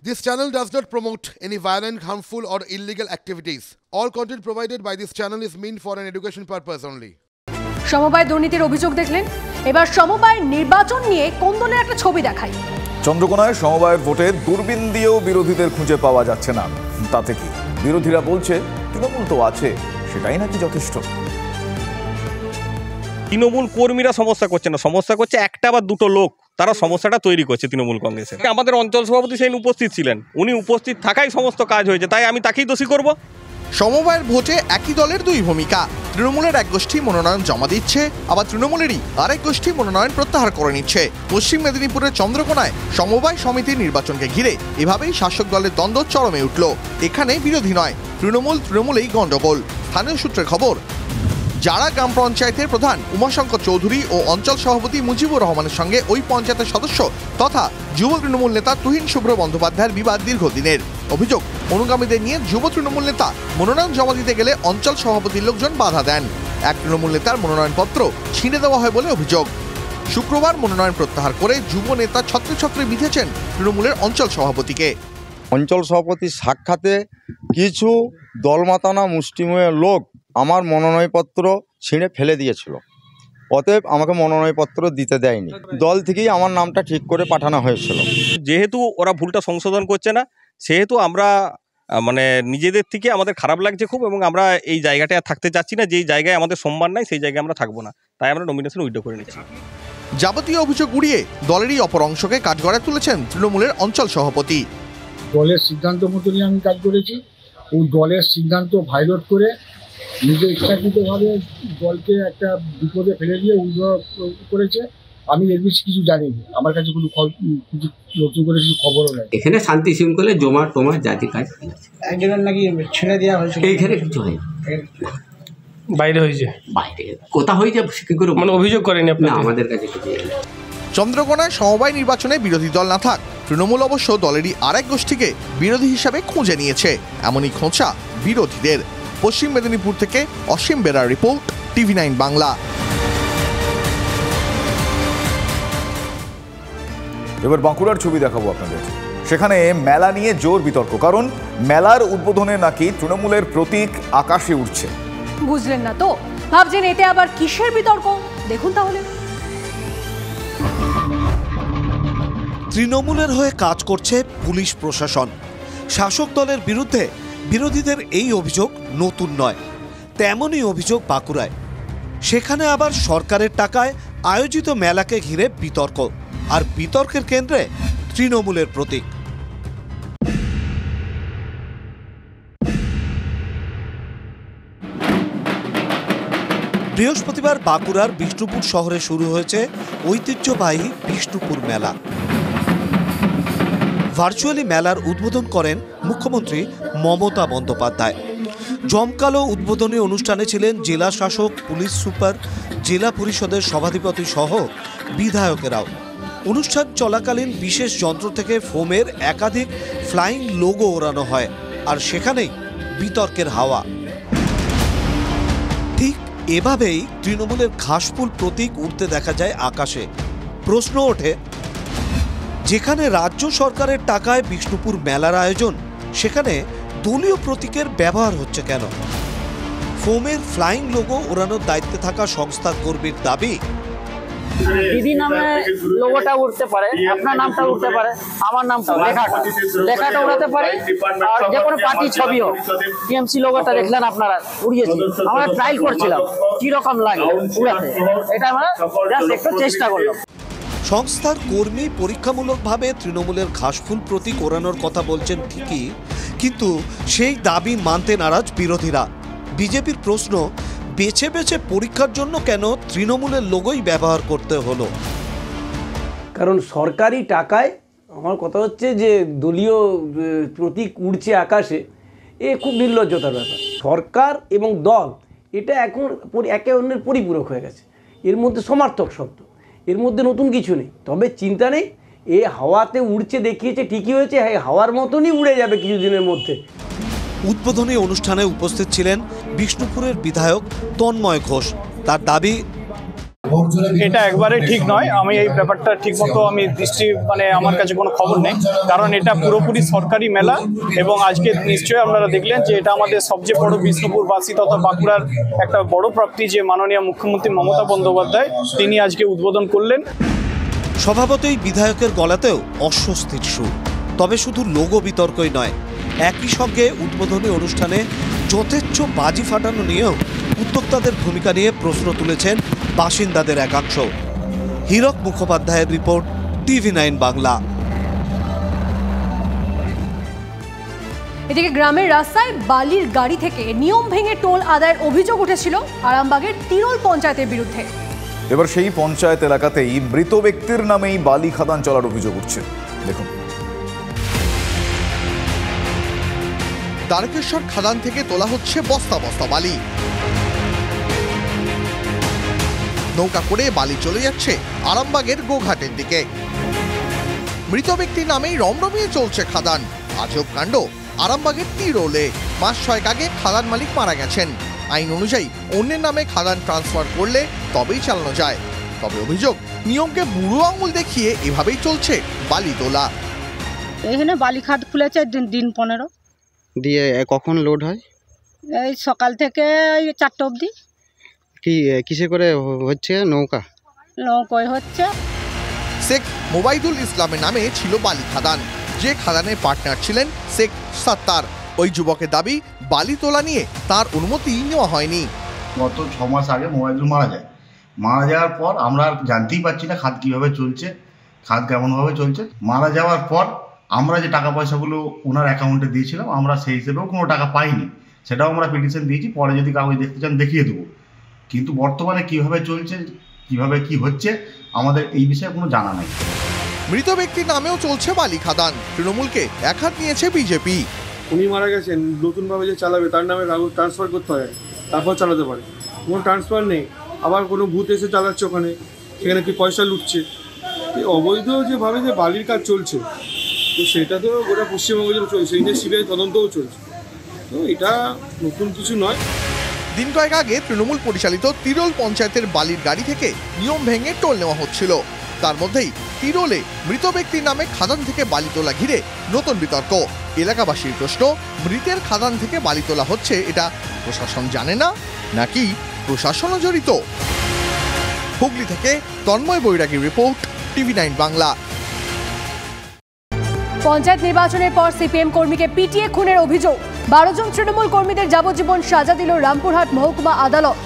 This channel does not promote any violent, harmful or illegal activities. All content provided by this channel is meant for an education purpose only. সমবায় দুর্নীতির অভিযোগ দেখলেন, এবার সমবায় নির্বাচন নিয়ে কোন্দলের একটা ছবি দেখাই। চন্দ্রকোনায় সমবায়ের ভোটে দূরবীন দিয়েও বিরোধীদের খুঁজে পাওয়া যাচ্ছে না। তাতে কি বিরোধীরা বলছে তৃণমূল তো আছে, সেটাই নাকি যথেষ্ট। তৃণমূল কর্মীরা সমস্যা করছে না, সমস্যা করছে একটা বা দুটো লোক, তারা সমস্যাটা তৈরি করছে তৃণমূল কংগ্রেসে। আমাদের অঞ্চল সভাপতি সেদিন উপস্থিত ছিলেন, উনি উপস্থিত থাকাই সমস্ত কাজ হয়েছে, তাই আমি তাকেই দোষী করব। সমবায়ের ভোটে একই দলের দুই ভূমিকা। তৃণমূলের এক গোষ্ঠী মনোনয়ন জমা দিচ্ছে, আবার তৃণমূলেরই আরেক গোষ্ঠী মনোনয়ন প্রত্যাহার করে নিচ্ছে। পশ্চিম মেদিনীপুরের চন্দ্রকোনায় সমবায় সমিতির নির্বাচনকে ঘিরে এভাবেই শাসক দলের দ্বন্দ্ব চরমে উঠল। এখানে বিরোধী নয়, তৃণমূলেই গণ্ডগোল। স্থানীয় সূত্রের খবর, যারা গ্রাম পঞ্চায়েতের প্রধান উমাশঙ্কর চৌধুরী ও অঞ্চল সভাপতি মুজিবুর রহমানের সঙ্গে ওই পঞ্চায়েতের সদস্য তথা যুব তৃণমূল নেতা তুহিন শুভ্র বন্দ্যোপাধ্যায়ের বিবাদ দীর্ঘদিনের। অভিযোগ, অনুগামীদের নিয়ে যুব তৃণমূল নেতা মনোনয়ন জমা দিতে গেলে অঞ্চল সভাপতির লোকজন বাধা দেন। এক তৃণমূল নেতার মনোনয়নপত্র ছিঁড়ে দেওয়া হয় বলে অভিযোগ। শুক্রবার মনোনয়ন প্রত্যাহার করে যুব নেতা ছত্রে ছত্রে বিঁধেছেন তৃণমূলের অঞ্চল সভাপতিকে। অঞ্চল সভাপতির সাক্ষাতে কিছু দলমাতানা মুষ্টিমেয় লোক আমার মনোনয়নপত্র ছিঁড়ে ফেলে দিয়েছিল, অতএব আমাকে মনোনয়নপত্র দিতে দেয়নি। দল থেকেই আমার নামটা ঠিক করে পাঠানো হয়েছিল। যেহেতু ওরা ভুলটা সংশোধন করছে না, সেহেতু আমরা নিজেদের থেকে আমাদের খারাপ লাগছে খুব, এবং আমরা এই জায়গাটায় আর থাকতে চাচ্ছি না। যেই জায়গায় আমাদের সম্মান নাই সেই জায়গায় আমরা থাকবো না, তাই আমরা নমিনেশন উইথড্র করে নিচ্ছি। যাবতীয় অভিযোগ উড়িয়ে দলেরই অপর অংশকে কাঠগড়ায় তুলেছেন তৃণমূলের অঞ্চল সভাপতি। দলের সিদ্ধান্ত মতনই আমি কাজ করেছি, ও দলের সিদ্ধান্ত ভাইলেট করে নিজে ইচ্ছাকৃতভাবে দলকে একটা বিপদে ফেলে দিয়ে উদ্ধার করেছে। আমি এর বেশি কিছু জানি না, আমার কাছে কিছু নতুন করে কিছু খবরও নেই। এখানে শান্তি শৃঙ্খলে জমা টমা জাতি কাজ একজনের নাকি ছেড়ে দেওয়া হয়েছে, এইখানে কিছু হয় বাইরে হয়েছে, বাইরে কোথা হয়েছে কি করে অভিযোগ করেনি আপনি? আমাদের কাছে কিছু। চন্দ্রকোনায় সমবায় নির্বাচনে বিরোধী দল না থাক, তৃণমূল অবশ্য দলেরই আরেক গোষ্ঠীকে বিরোধী হিসাবে খুঁজে নিয়েছে। এমনই খোঁচা বিরোধীদের। পশ্চিম মেদিনীপুর থেকে অসীম বেরার রিপোর্ট, TV9 বাংলা। এবার বাঁকুড়ার ছবি দেখাবো আপনাদের। সেখানে মেলা নিয়ে জোর বিতর্ক, কারণ মেলার উদ্বোধনে নাকি তৃণমূলের প্রতীক আকাশে উঠছে। বুঝলেন না তো? ভাবছেন এতে আবার কিসের বিতর্ক? দেখুন তাহলে। তৃণমূলের হয়ে কাজ করছে পুলিশ প্রশাসন। শাসক দলের বিরুদ্ধে বিরোধীদের এই অভিযোগ নতুন নয়। তেমনই অভিযোগ বাঁকুড়ায়। সেখানে আবার সরকারের টাকায় আয়োজিত মেলাকে ঘিরে বিতর্ক, আর বিতর্কের কেন্দ্রে তৃণমূলের প্রতীক। বৃহস্পতিবার বাঁকুড়ার বিষ্ণুপুর শহরে শুরু হয়েছে ঐতিহ্যবাহী বিষ্ণুপুর মেলা। ভার্চুয়ালি মেলার উদ্বোধন করেন মুখ্যমন্ত্রী মমতা বন্দ্যোপাধ্যায়। জমকালো উদ্বোধনী অনুষ্ঠানে ছিলেন জেলা শাসক, পুলিশ সুপার, জেলা পরিষদের সভাধিপতি সহ বিধায়কেরাও। অনুষ্ঠান চলাকালীন বিশেষ যন্ত্র থেকে ফোমের একাধিক ফ্লাইং লোগো ওড়ানো হয়, আর সেখানেই বিতর্কের হাওয়া। ঠিক এভাবেই তৃণমূলের ঘাসফুল প্রতীক উঠতে দেখা যায় আকাশে। প্রশ্ন ওঠে, যেখানে রাজ্য সরকারের টাকায় বিষ্ণুপুর মেলার আয়োজন, সেখানে দলীয় প্রতীকের ব্যবহার হচ্ছে কেন? ফোমের ফ্লাইং লোগো ওড়ানোর দায়িত্বে থাকা সংস্থার কর্মীর দাবি, দিদি নামে লোগোটা উঠতে পারে, আপনার নামটা উঠতে পারে, আমার নামটা লেখাটা উড়াতে পারে, আর যে কোনো পার্টি ছবি হোক। টিএমসি লোগোটা দেখলেন আপনারা উড়িয়েছি, আমরা ট্রায়াল করছিলাম কিরকম লাগে উড়াতে, এটা আমরা জাস্ট একটু চেষ্টা করলাম। সংস্থার কর্মী পরীক্ষামূলকভাবে তৃণমূলের ঘাসফুল প্রতীক ওড়ানোর কথা বলছেন ঠিকই, কিন্তু সেই দাবি মানতে নারাজ বিরোধীরা। বিজেপির প্রশ্ন, বেছে বেছে পরীক্ষার জন্য কেন তৃণমূলের লোগোই ব্যবহার করতে হলো? কারণ সরকারি টাকায়, আমার কথা হচ্ছে যে দলীয় প্রতীক উড়ছে আকাশে, এ খুব নির্লজ্জতার ব্যাপার। সরকার এবং দল এটা এখন একে অন্যের পরিপূরক হয়ে গেছে। এর মধ্যে সমার্থক শব্দ, এর মধ্যে নতুন কিছু নেই। তবে চিন্তা নেই, এ হাওয়াতে উড়ছে দেখিয়েছে, ঠিকই হয়েছে, হাওয়ার মতনই উড়ে যাবে কিছুদিনের মধ্যে। উদ্বোধনী অনুষ্ঠানে উপস্থিত ছিলেন বিষ্ণুপুরের বিধায়ক তন্ময় ঘোষ। তার দাবি, এটা একবারে ঠিক নয়। আমি এই ব্যাপারটা ঠিকমতো আমি আমার কাছে কোনো খবর নেই, কারণ এটা পুরোপুরি সরকারি মেলা এবং আজকে নিশ্চয়ই আপনারা দেখলেন যে এটা আমাদের সবচেয়ে বড় বিষ্ণুপুরবাসী তথা বাঁকুড়ার একটা বড় প্রাপ্তি যে মাননীয় মুখ্যমন্ত্রী মমতা বন্দ্যোপাধ্যায় তিনি আজকে উদ্বোধন করলেন। স্বভাবতই বিধায়কের গলাতেও অস্বস্তির সুর। তবে শুধু লোগো বিতর্কই নয়, একই সঙ্গে উদ্বোধনী অনুষ্ঠানে যথেচ্ছ বাজি ফাটানো নিয়েও উদ্যোক্তাদের ভূমিকা নিয়ে প্রশ্ন তুলেছেন বাসিন্দাদের একাংশ। হীরক মুখোপাধ্যায়ের রিপোর্ট, TV9 বাংলা। এদিকে গ্রামের রাস্তায় বালির গাড়ি থেকে নিয়ম ভেঙে টোল আদায়ের অভিযোগ উঠেছিল আরামবাগের তিরোল পঞ্চায়েতের বিরুদ্ধে। এবার সেই পঞ্চায়েত এলাকাতেই মৃত ব্যক্তির নামেই বালি খাদান চলার অভিযোগ উঠছে। দেখুন, দ্বারকেশ্বর খাদান থেকে তোলা হচ্ছে বস্তা বস্তা বালি। নৌকা করে বালি চলে যাচ্ছে আরামবাগের গোঘাটের দিকে। মৃত ব্যক্তির নামেই রমরমিয়ে চলছে খাদান। আজব কাণ্ড আরামবাগের তিরোলে। মাস 6 আগে খাদান মালিক মারা গেছেন। আইন অনুযায়ী অন্যের নামে খাদান ট্রান্সফার করলে তবেই চালানো যায়। তবে অভিযোগ, নিয়মকে বুড়ো আঙুল দেখিয়ে এভাবেই চলছে বালি তোলা। এখানে বালি খাদ খুলেছে দিন 15 দিয়ে। কখন লোড হয়? এই সকাল থেকে 4টা অবধি। কিসে করে হচ্ছে? নৌকায় হচ্ছে। শেখ মোবাইদুল ইসলামের নামে ছিল বালি খাদান, যে খাদানের পার্টনার ছিলেন শেখ সাত্তার। ওই যুবকের দাবি, বালি তোলা নিয়ে তার অনুমতি নেওয়া হয়নি। গত 6 মাস আগে মোবাইদুল মারা যায়। মারা যাওয়ার পর আমরা আর জানতেই পারছি না খাদ কীভাবে চলছে, খাদ কেমনভাবে চলছে। মারা যাওয়ার পর আমরা যে টাকা পয়সাগুলো ওনার অ্যাকাউন্টে দিয়েছিলাম, আমরা সেই হিসেবেও কোনো টাকা পাইনি। সেটাও আমরা পিটিশন দিয়েছি, পরে যদি কাগজ দেখতে চান দেখিয়ে দেবো। কিন্তু বর্তমানে কিভাবে চলছে, কিভাবে কি হচ্ছে, আমাদের এই বিষয়ে কোনো জানা নেই। মৃত ব্যক্তির নামেও চলছে বালি খাদান। তৃণমূলকে একহাত নিয়েছে বিজেপি। উনি মারা গেছেন, নতুনভাবে যে চালাবে তার নামে কাগজ ট্রান্সফার করতে হয়, তারপর চালাতে পারে। কোনো ট্রান্সফার নেই, আবার কোনো ভূত এসে চালাচ্ছে ওখানে, সেখানে কি পয়সা লুটছে। অবৈধ যেভাবে যে বালির কাজ চলছে, তো সেটা তো গোটা পশ্চিমবঙ্গে চলছে, সেই নিয়ে সিবিআই তদন্তও চলছে। তো এটা নতুন কিছু নয়। দিন কয়েক আগে তৃণমূল পরিচালিত তিরোল পঞ্চায়েতের বালির গাড়ি থেকে নিয়ম ভেঙে টোল নেওয়া হচ্ছিল। তার মধ্যেই তিরোলে মৃত ব্যক্তির নামে খাদান থেকে বালি তোলা ঘিরে নতুন বিতর্ক। এলাকাবাসীর প্রশ্ন, মৃতের খাদান থেকে বালি তোলা হচ্ছে, এটা প্রশাসন জানে না নাকি প্রশাসনও জড়িত? হুগলি থেকে তন্ময় বৈরাগীর রিপোর্ট, TV9 বাংলা। পঞ্চায়েত নির্বাচনের পর সিপিএম কর্মীকে পিটিয়ে খুনের অভিযোগ। 12 জন তৃণমূল কর্মীদের যাবজ্জীবন সাজা দিল রামপুরহাট মহকুমা আদালত।